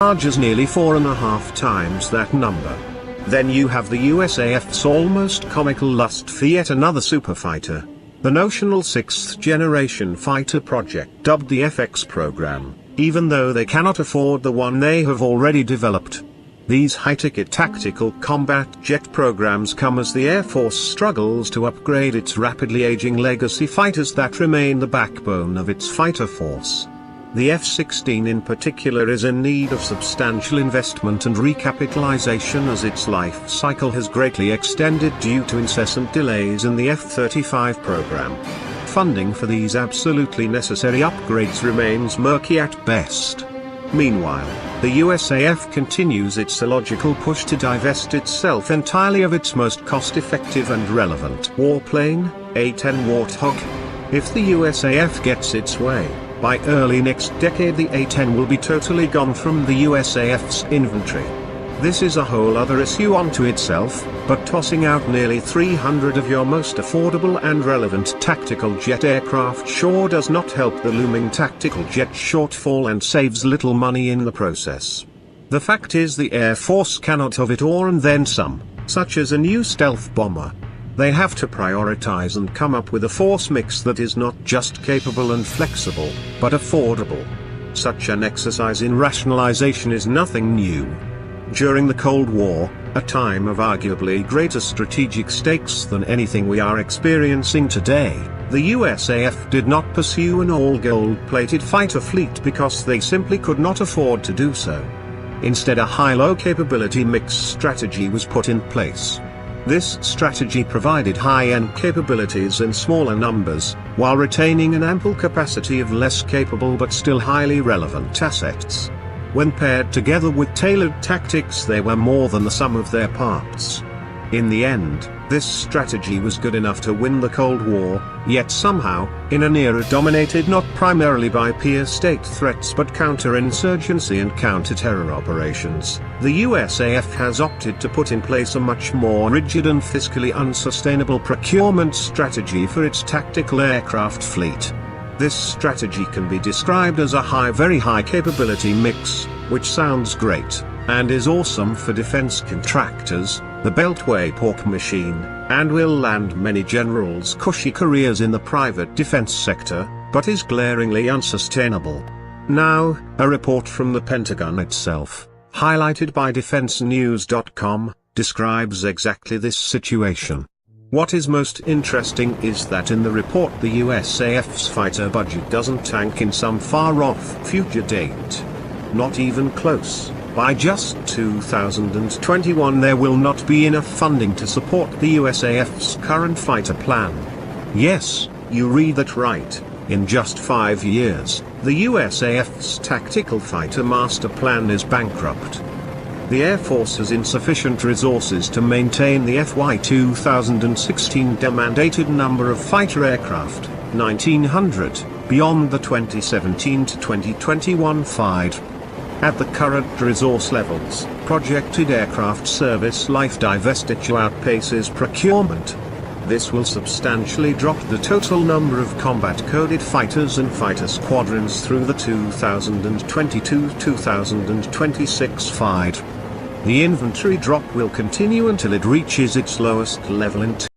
large as nearly 4.5 times that number. Then you have the USAF's almost comical lust for yet another superfighter. The notional 6th generation fighter project dubbed the FX program, even though they cannot afford the one they have already developed. These high-ticket tactical combat jet programs come as the Air Force struggles to upgrade its rapidly aging legacy fighters that remain the backbone of its fighter force. The F-16 in particular is in need of substantial investment and recapitalization as its life cycle has greatly extended due to incessant delays in the F-35 program. Funding for these absolutely necessary upgrades remains murky at best. Meanwhile, the USAF continues its illogical push to divest itself entirely of its most cost-effective and relevant warplane, A-10 Warthog. If the USAF gets its way, by early next decade the A-10 will be totally gone from the USAF's inventory. This is a whole other issue unto itself, but tossing out nearly 300 of your most affordable and relevant tactical jet aircraft sure does not help the looming tactical jet shortfall and saves little money in the process. The fact is the Air Force cannot have it all and then some, such as a new stealth bomber. They have to prioritize and come up with a force mix that is not just capable and flexible, but affordable. Such an exercise in rationalization is nothing new. During the Cold War, a time of arguably greater strategic stakes than anything we are experiencing today, the USAF did not pursue an all-gold-plated fighter fleet because they simply could not afford to do so. Instead, a high-low capability mix strategy was put in place. This strategy provided high-end capabilities in smaller numbers, while retaining an ample capacity of less capable but still highly relevant assets. When paired together with tailored tactics, they were more than the sum of their parts. In the end, this strategy was good enough to win the Cold War, yet somehow, in an era dominated not primarily by peer state threats but counterinsurgency and counter-terror operations, the USAF has opted to put in place a much more rigid and fiscally unsustainable procurement strategy for its tactical aircraft fleet. This strategy can be described as a very high capability mix, which sounds great, and is awesome for defense contractors, the Beltway pork machine, and will land many generals' cushy careers in the private defense sector, but is glaringly unsustainable. Now, a report from the Pentagon itself, highlighted by DefenseNews.com, describes exactly this situation. What is most interesting is that in the report the USAF's fighter budget doesn't tank in some far-off future date. Not even close. By just 2021 there will not be enough funding to support the USAF's current fighter plan. Yes, you read that right. In just 5 years, the USAF's tactical fighter master plan is bankrupt. The Air Force has insufficient resources to maintain the FY 2016 mandated number of fighter aircraft, 1,900, beyond the 2017 to 2021 FIDE. At the current resource levels, projected aircraft service life divestiture outpaces procurement. This will substantially drop the total number of combat-coded fighters and fighter squadrons through the 2022-2026 FIDE. The inventory drop will continue until it reaches its lowest level in